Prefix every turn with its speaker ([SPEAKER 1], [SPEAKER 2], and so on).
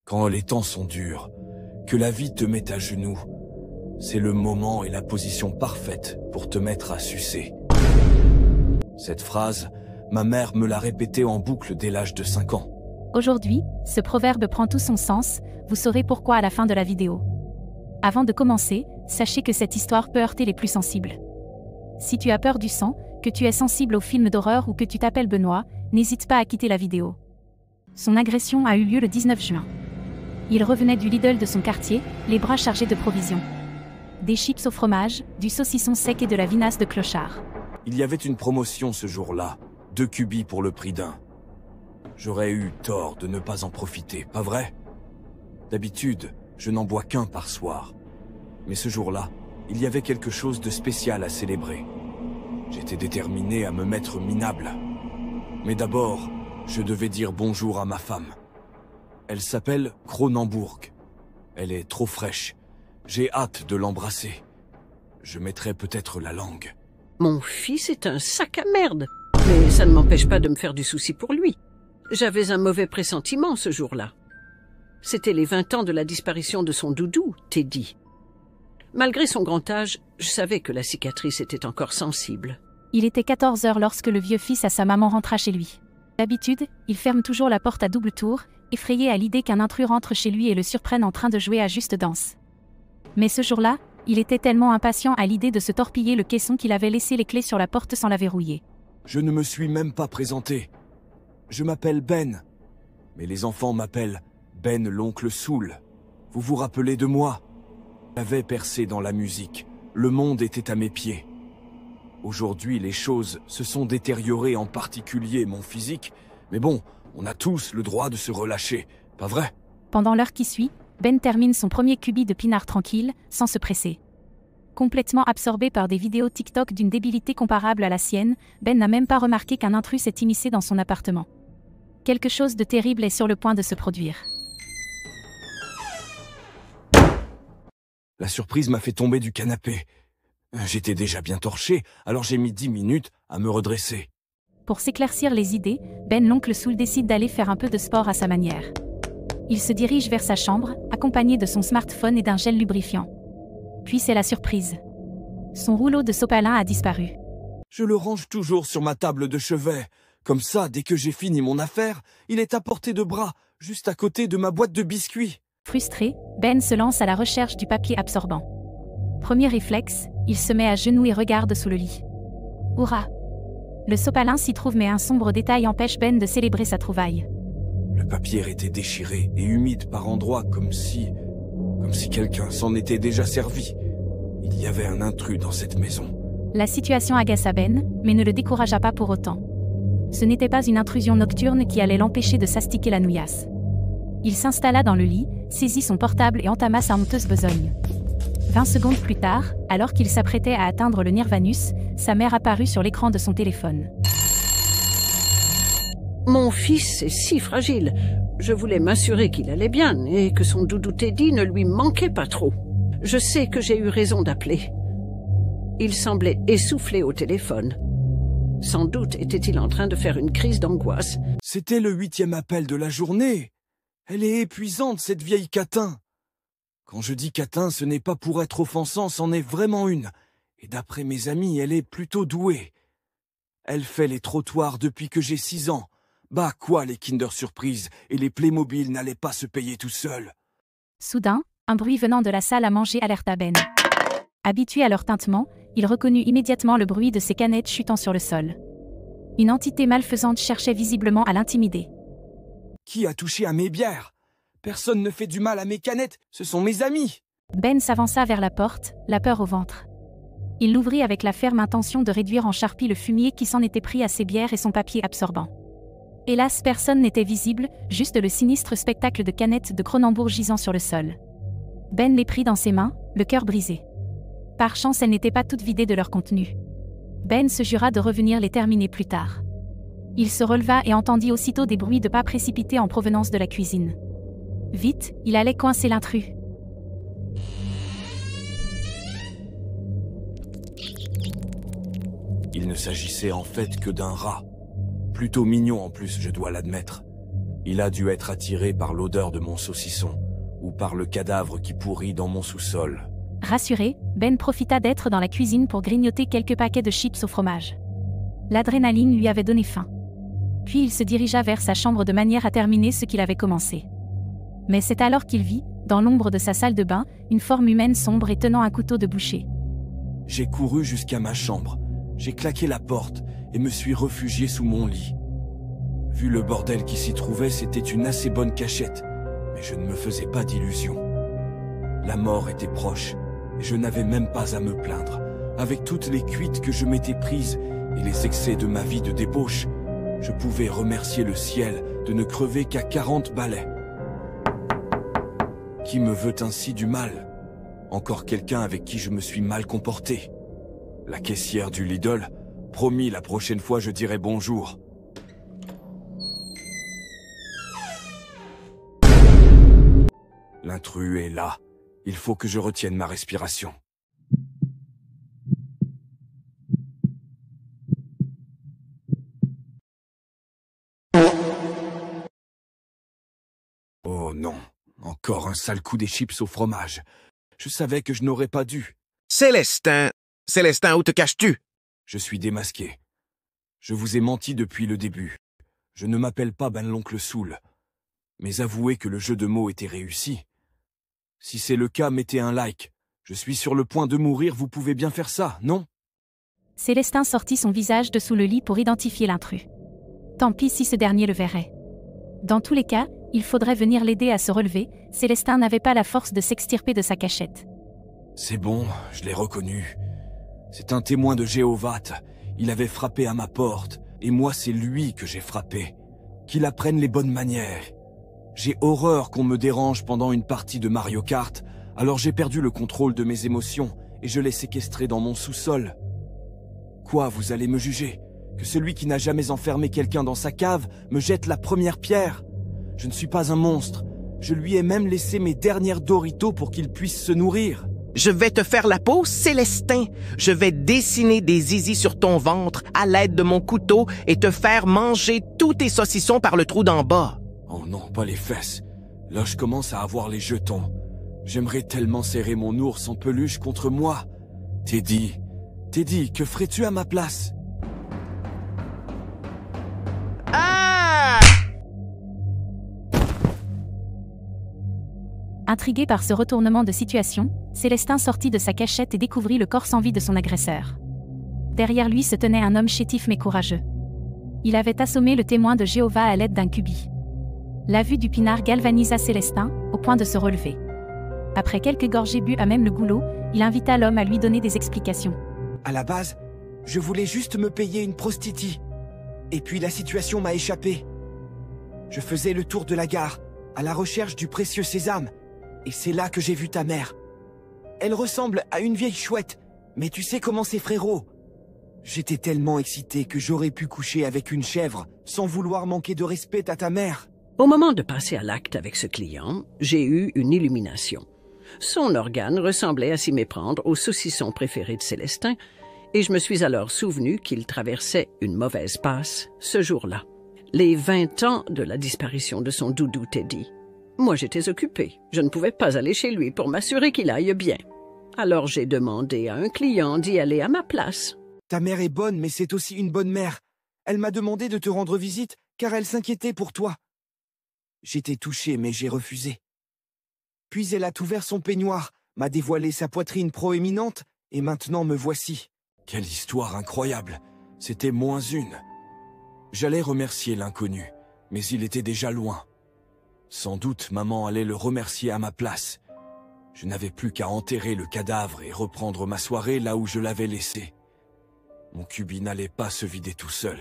[SPEAKER 1] Quand les temps sont durs, que la vie te met à genoux, c'est le moment et la position parfaite pour te mettre à sucer. Cette phrase, ma mère me l'a répétée en boucle dès l'âge de 5 ans.
[SPEAKER 2] Aujourd'hui, ce proverbe prend tout son sens, vous saurez pourquoi à la fin de la vidéo. Avant de commencer, sachez que cette histoire peut heurter les plus sensibles. Si tu as peur du sang, que tu es sensible aux films d'horreur ou que tu t'appelles Benoît, n'hésite pas à quitter la vidéo. Son agression a eu lieu le 19 juin. Il revenait du Lidl de son quartier, les bras chargés de provisions. Des chips au fromage, du saucisson sec et de la vinasse de clochard.
[SPEAKER 1] Il y avait une promotion ce jour-là, 2 cubis pour le prix d'un. J'aurais eu tort de ne pas en profiter, pas vrai? D'habitude, je n'en bois qu'un par soir. Mais ce jour-là, il y avait quelque chose de spécial à célébrer. J'étais déterminé à me mettre minable. Mais d'abord, je devais dire bonjour à ma femme. Elle s'appelle Cronenbourg. Elle est trop fraîche. J'ai hâte de l'embrasser. Je mettrai peut-être la langue.
[SPEAKER 3] Mon fils est un sac à merde. Mais ça ne m'empêche pas de me faire du souci pour lui. J'avais un mauvais pressentiment ce jour-là. C'était les 20 ans de la disparition de son doudou, Teddy. Malgré son grand âge, je savais que la cicatrice était encore sensible.
[SPEAKER 2] Il était 14 heures lorsque le vieux fils à sa maman rentra chez lui. D'habitude, il ferme toujours la porte à double tour, effrayé à l'idée qu'un intrus rentre chez lui et le surprenne en train de jouer à Juste Danse. Mais ce jour-là, il était tellement impatient à l'idée de se torpiller le caisson qu'il avait laissé les clés sur la porte sans la verrouiller.
[SPEAKER 1] Je ne me suis même pas présenté. Je m'appelle Ben. Mais les enfants m'appellent Ben l'oncle Soul. Vous vous rappelez de moi? J'avais percé dans la musique. Le monde était à mes pieds. Aujourd'hui, les choses se sont détériorées, en particulier mon physique. Mais bon, on a tous le droit de se relâcher, pas vrai?
[SPEAKER 2] Pendant l'heure qui suit, Ben termine son premier cubi de pinard tranquille, sans se presser. Complètement absorbé par des vidéos TikTok d'une débilité comparable à la sienne, Ben n'a même pas remarqué qu'un intrus s'est immiscé dans son appartement. Quelque chose de terrible est sur le point de se produire.
[SPEAKER 1] La surprise m'a fait tomber du canapé. J'étais déjà bien torché, alors j'ai mis 10 minutes à me redresser.
[SPEAKER 2] Pour s'éclaircir les idées, Ben l'oncle Soul décide d'aller faire un peu de sport à sa manière. Il se dirige vers sa chambre, accompagné de son smartphone et d'un gel lubrifiant. Puis c'est la surprise. Son rouleau de sopalin a disparu.
[SPEAKER 1] Je le range toujours sur ma table de chevet. Comme ça, dès que j'ai fini mon affaire, il est à portée de bras, juste à côté de ma boîte de biscuits.
[SPEAKER 2] Frustré, Ben se lance à la recherche du papier absorbant. Premier réflexe, il se met à genoux et regarde sous le lit. Hurrah! Le sopalin s'y trouve mais un sombre détail empêche Ben de célébrer sa trouvaille.
[SPEAKER 1] Le papier était déchiré et humide par endroits comme si quelqu'un s'en était déjà servi. Il y avait un intrus dans cette maison.
[SPEAKER 2] La situation agaça Ben, mais ne le découragea pas pour autant. Ce n'était pas une intrusion nocturne qui allait l'empêcher de s'astiquer la nouillasse. Il s'installa dans le lit, saisit son portable et entama sa honteuse besogne. 20 secondes plus tard, alors qu'il s'apprêtait à atteindre le Nirvanus, sa mère apparut sur l'écran de son téléphone.
[SPEAKER 3] Mon fils est si fragile. Je voulais m'assurer qu'il allait bien et que son doudou Teddy ne lui manquait pas trop. Je sais que j'ai eu raison d'appeler. Il semblait essoufflé au téléphone. Sans doute était-il en train de faire une crise d'angoisse.
[SPEAKER 1] C'était le 8e appel de la journée. Elle est épuisante, cette vieille catin. Quand je dis catin, ce n'est pas pour être offensant, c'en est vraiment une. Et d'après mes amis, elle est plutôt douée. Elle fait les trottoirs depuis que j'ai 6 ans. Bah quoi, les Kinder Surprise et les Playmobil n'allaient pas se payer tout seuls.
[SPEAKER 2] Soudain, un bruit venant de la salle à manger alerta Ben. Habitué à leur tintement, il reconnut immédiatement le bruit de ses canettes chutant sur le sol. Une entité malfaisante cherchait visiblement à l'intimider.
[SPEAKER 1] Qui a touché à mes bières? Personne ne fait du mal à mes canettes, ce sont mes amis.
[SPEAKER 2] Ben s'avança vers la porte, la peur au ventre. Il l'ouvrit avec la ferme intention de réduire en charpie le fumier qui s'en était pris à ses bières et son papier absorbant. Hélas, personne n'était visible, juste le sinistre spectacle de canettes de Cronenbourg gisant sur le sol. Ben les prit dans ses mains, le cœur brisé. Par chance, elles n'étaient pas toutes vidées de leur contenu. Ben se jura de revenir les terminer plus tard. Il se releva et entendit aussitôt des bruits de pas précipités en provenance de la cuisine. Vite, il allait coincer l'intrus. Il
[SPEAKER 1] ne s'agissait en fait que d'un rat. Plutôt mignon en plus, je dois l'admettre. Il a dû être attiré par l'odeur de mon saucisson, ou par le cadavre qui pourrit dans mon sous-sol.
[SPEAKER 2] Rassuré, Ben profita d'être dans la cuisine pour grignoter quelques paquets de chips au fromage. L'adrénaline lui avait donné faim. Puis il se dirigea vers sa chambre de manière à terminer ce qu'il avait commencé. Mais c'est alors qu'il vit, dans l'ombre de sa salle de bain, une forme humaine sombre et tenant un couteau de boucher.
[SPEAKER 1] J'ai couru jusqu'à ma chambre, j'ai claqué la porte et me suis réfugié sous mon lit. Vu le bordel qui s'y trouvait, c'était une assez bonne cachette, mais je ne me faisais pas d'illusions. La mort était proche, et je n'avais même pas à me plaindre. Avec toutes les cuites que je m'étais prises et les excès de ma vie de débauche, je pouvais remercier le ciel de ne crever qu'à 40 balais. Qui me veut ainsi du mal? Encore quelqu'un avec qui je me suis mal comporté. La caissière du Lidl, promis la prochaine fois je dirai bonjour. L'intrus est là. Il faut que je retienne ma respiration. Oh non, encore un sale coup des chips au fromage. Je savais que je n'aurais pas dû.
[SPEAKER 4] Célestin! Célestin, où te caches-tu?
[SPEAKER 1] Je suis démasqué. Je vous ai menti depuis le début. Je ne m'appelle pas Ben l'oncle Soul. Mais avouez que le jeu de mots était réussi. Si c'est le cas, mettez un like. Je suis sur le point de mourir, vous pouvez bien faire ça, non?
[SPEAKER 2] Célestin sortit son visage de sous le lit pour identifier l'intrus. Tant pis si ce dernier le verrait. Dans tous les cas, il faudrait venir l'aider à se relever. Célestin n'avait pas la force de s'extirper de sa cachette.
[SPEAKER 1] C'est bon, je l'ai reconnu. C'est un témoin de Jéhovah. Il avait frappé à ma porte, et moi c'est lui que j'ai frappé. Qu'il apprenne les bonnes manières. J'ai horreur qu'on me dérange pendant une partie de Mario Kart, alors j'ai perdu le contrôle de mes émotions, et je l'ai séquestré dans mon sous-sol. Quoi, vous allez me juger? Que celui qui n'a jamais enfermé quelqu'un dans sa cave me jette la première pierre? Je ne suis pas un monstre. Je lui ai même laissé mes dernières Doritos pour qu'il puisse se nourrir.
[SPEAKER 4] Je vais te faire la peau, Célestin. Je vais dessiner des zizis sur ton ventre à l'aide de mon couteau et te faire manger tous tes saucissons par le trou d'en bas.
[SPEAKER 1] Oh non, pas les fesses. Là, je commence à avoir les jetons. J'aimerais tellement serrer mon ours en peluche contre moi. Teddy, que ferais-tu à ma place?
[SPEAKER 4] Ah!
[SPEAKER 2] Intrigué par ce retournement de situation, Célestin sortit de sa cachette et découvrit le corps sans vie de son agresseur. Derrière lui se tenait un homme chétif mais courageux. Il avait assommé le témoin de Jéhovah à l'aide d'un cubi. La vue du pinard galvanisa Célestin, au point de se relever. Après quelques gorgées bues à même le goulot, il invita l'homme à lui donner des explications.
[SPEAKER 5] À la base, je voulais juste me payer une prostituée. Et puis la situation m'a échappé. Je faisais le tour de la gare, à la recherche du précieux sésame. Et c'est là que j'ai vu ta mère. Elle ressemble à une vieille chouette, mais tu sais comment c'est, frérot. J'étais tellement excité que j'aurais pu coucher avec une chèvre, sans vouloir manquer de respect à ta mère.
[SPEAKER 3] Au moment de passer à l'acte avec ce client, j'ai eu une illumination. Son organe ressemblait à s'y méprendre au saucisson préféré de Célestin, et je me suis alors souvenu qu'il traversait une mauvaise passe ce jour-là. Les 20 ans de la disparition de son doudou Teddy. Moi, j'étais occupée. Je ne pouvais pas aller chez lui pour m'assurer qu'il aille bien. Alors j'ai demandé à un client d'y aller à ma place.
[SPEAKER 5] Ta mère est bonne, mais c'est aussi une bonne mère. Elle m'a demandé de te rendre visite, car elle s'inquiétait pour toi. J'étais touché, mais j'ai refusé. Puis elle a ouvert son peignoir, m'a dévoilé sa poitrine proéminente, et maintenant me voici.
[SPEAKER 1] Quelle histoire incroyable. C'était moins une. J'allais remercier l'inconnu, mais il était déjà loin. Sans doute maman allait le remercier à ma place. Je n'avais plus qu'à enterrer le cadavre et reprendre ma soirée là où je l'avais laissé. Mon cubi n'allait pas se vider tout seul.